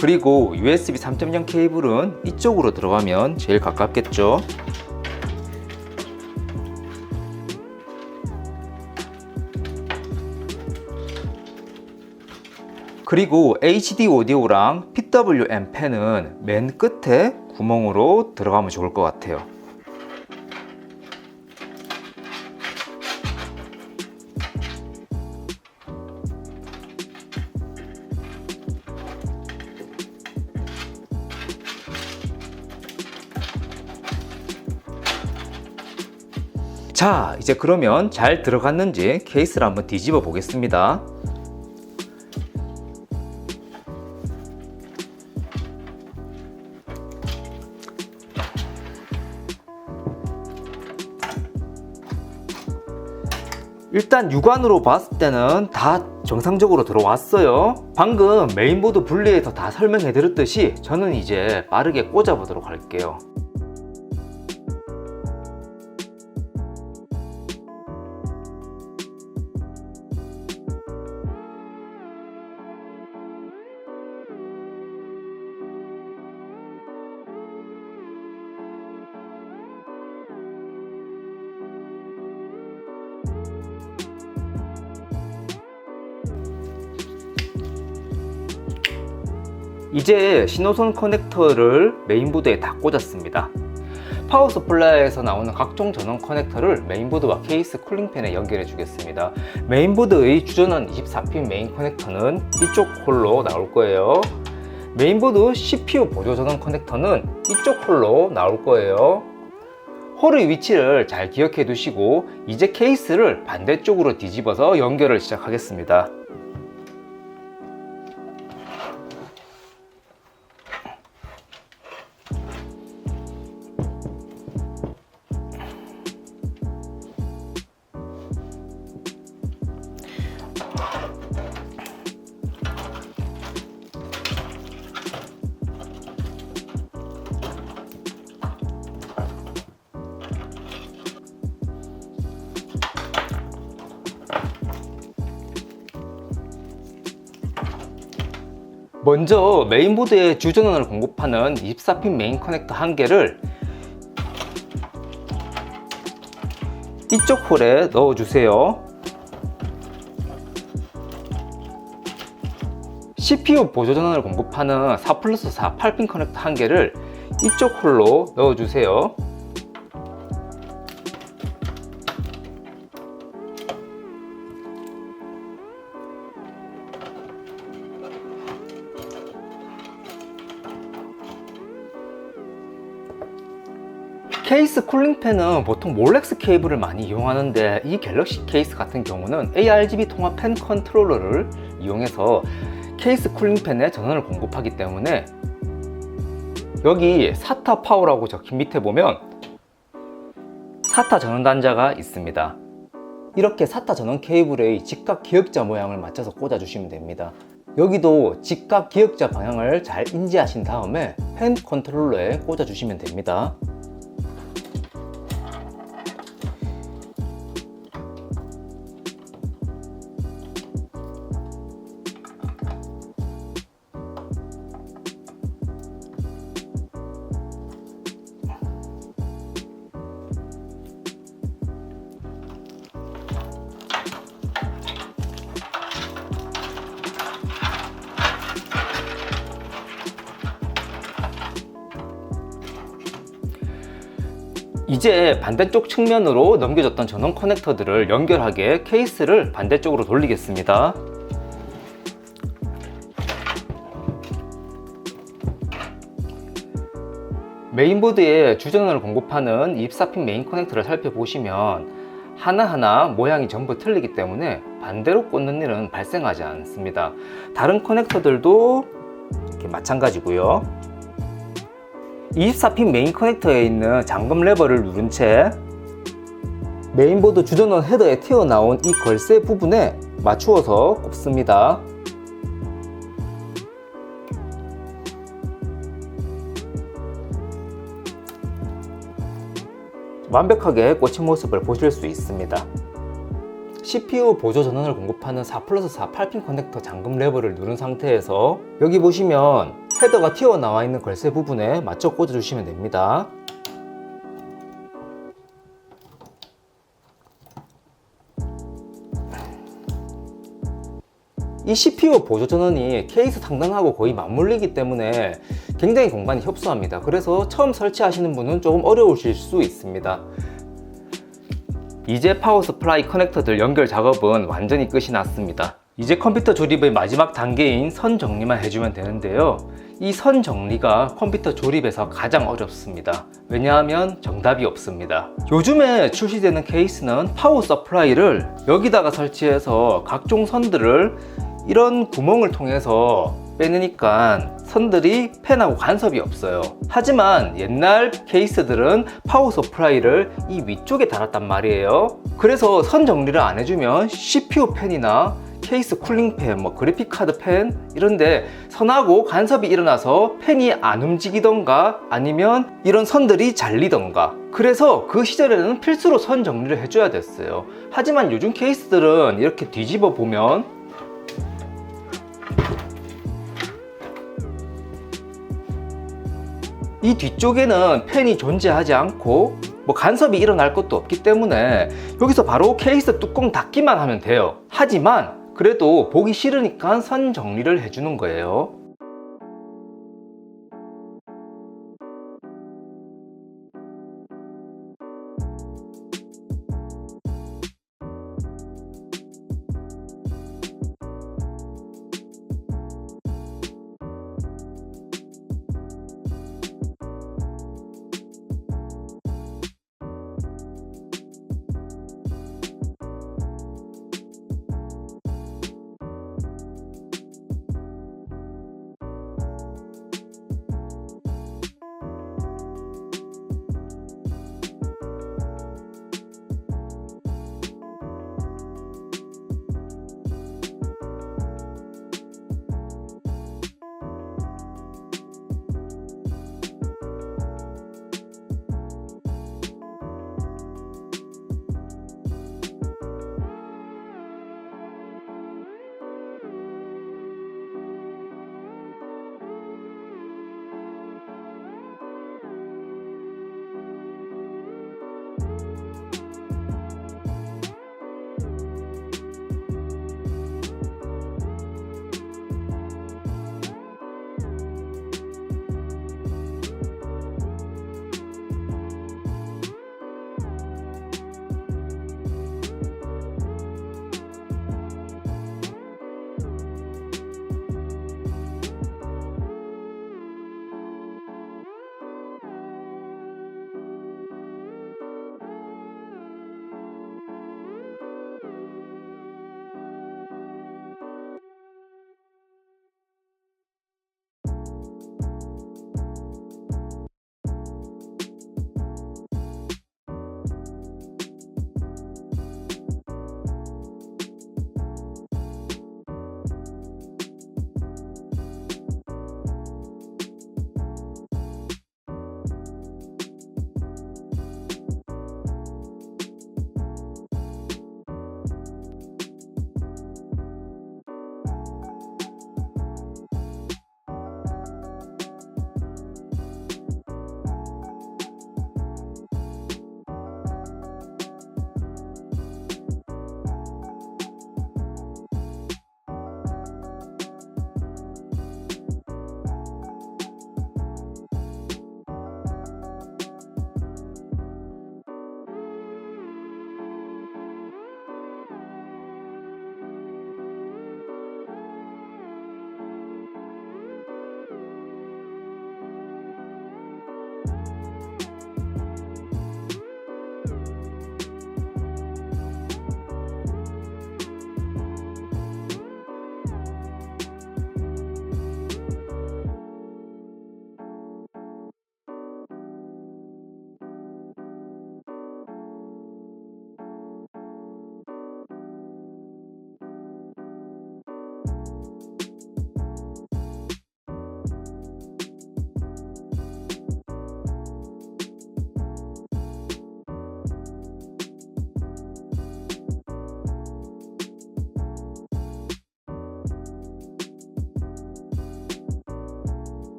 그리고 USB 3.0 케이블은 이쪽으로 들어가면 제일 가깝겠죠. 그리고 HD 오디오랑 PWM 펜은 맨 끝에 구멍으로 들어가면 좋을 것 같아요. 자, 이제 그러면 잘 들어갔는지 케이스를 한번 뒤집어 보겠습니다. 일단 육안으로 봤을 때는 다 정상적으로 들어왔어요. 방금 메인보드 분리해서 다 설명해 드렸듯이 저는 이제 빠르게 꽂아 보도록 할게요. 이제 신호선 커넥터를 메인보드에 다 꽂았습니다. 파워 서플라이에서 나오는 각종 전원 커넥터를 메인보드와 케이스 쿨링팬에 연결해 주겠습니다. 메인보드의 주전원 24핀 메인 커넥터는 이쪽 홀로 나올 거예요. 메인보드 CPU 보조 전원 커넥터는 이쪽 홀로 나올 거예요. 홀의 위치를 잘 기억해 두시고 이제 케이스를 반대쪽으로 뒤집어서 연결을 시작하겠습니다. 먼저 메인보드에 주전원을 공급하는 24핀 메인 커넥터 한 개를 이쪽 홀에 넣어 주세요. CPU 보조 전원을 공급하는 4+4 8핀 커넥터 한 개를 이쪽 홀로 넣어 주세요. 케이스 쿨링팬은 보통 몰렉스 케이블을 많이 이용하는데 이 갤럭시 케이스 같은 경우는 ARGB 통합 팬 컨트롤러를 이용해서 케이스 쿨링팬에 전원을 공급하기 때문에 여기 사타 파워라고 적힌 밑에 보면 사타 전원 단자가 있습니다. 이렇게 사타 전원 케이블의 직각 기역자 모양을 맞춰서 꽂아 주시면 됩니다. 여기도 직각 기역자 방향을 잘 인지하신 다음에 팬 컨트롤러에 꽂아 주시면 됩니다. 이제 반대쪽 측면으로 넘겨졌던 전원 커넥터들을 연결하게 케이스를 반대쪽으로 돌리겠습니다. 메인보드에 주전원을 공급하는 24핀 메인 커넥터를 살펴보시면 하나하나 모양이 전부 틀리기 때문에 반대로 꽂는 일은 발생하지 않습니다. 다른 커넥터들도 이렇게 마찬가지고요. 24핀 메인 커넥터에 있는 잠금 레버를 누른 채 메인보드 주전원 헤더에 튀어나온 이 걸쇠 부분에 맞추어서 꼽습니다. 완벽하게 꽂힌 모습을 보실 수 있습니다. CPU 보조 전원을 공급하는 4+4 8핀 커넥터 잠금 레버를 누른 상태에서 여기 보시면 헤더가 튀어나와 있는 걸쇠 부분에 맞춰 꽂아 주시면 됩니다. 이 CPU 보조 전원이 케이스 상단하고 거의 맞물리기 때문에 굉장히 공간이 협소합니다. 그래서 처음 설치하시는 분은 조금 어려우실 수 있습니다. 이제 파워 서플라이 커넥터들 연결 작업은 완전히 끝이 났습니다. 이제 컴퓨터 조립의 마지막 단계인 선 정리만 해주면 되는데요. 이 선 정리가 컴퓨터 조립에서 가장 어렵습니다. 왜냐하면 정답이 없습니다. 요즘에 출시되는 케이스는 파워 서플라이를 여기다가 설치해서 각종 선들을 이런 구멍을 통해서 빼내니까 선들이 팬하고 간섭이 없어요. 하지만 옛날 케이스들은 파워 서플라이를 이 위쪽에 달았단 말이에요. 그래서 선 정리를 안 해주면 CPU 팬이나 케이스 쿨링팬, 그래픽카드 팬 이런데 선하고 간섭이 일어나서 팬이 안 움직이던가 아니면 이런 선들이 잘리던가, 그래서 그 시절에는 필수로 선 정리를 해줘야 됐어요. 하지만 요즘 케이스들은 이렇게 뒤집어 보면 이 뒤쪽에는 팬이 존재하지 않고 간섭이 일어날 것도 없기 때문에 여기서 바로 케이스 뚜껑 닫기만 하면 돼요. 하지만 그래도 보기 싫으니까 선 정리를 해주는 거예요.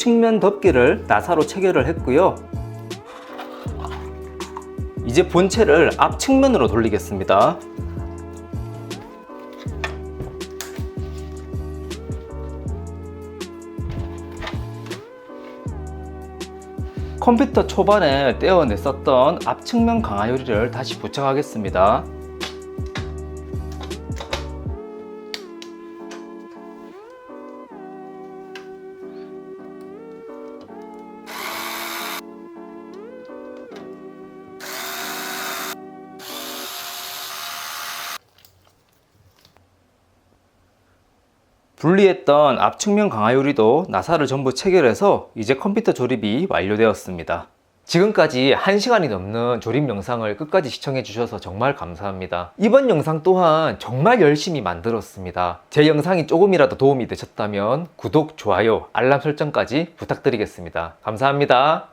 측면 덮개를 나사로 체결을 했고요. 이제 본체를 앞측면으로 돌리겠습니다. 컴퓨터 초반에 떼어냈었던 앞측면 강화유리를 다시 부착하겠습니다. 분리했던 앞측면 강화유리도 나사를 전부 체결해서 이제 컴퓨터 조립이 완료되었습니다. 지금까지 1시간이 넘는 조립 영상을 끝까지 시청해 주셔서 정말 감사합니다. 이번 영상 또한 정말 열심히 만들었습니다. 제 영상이 조금이라도 도움이 되셨다면 구독, 좋아요, 알람 설정까지 부탁드리겠습니다. 감사합니다.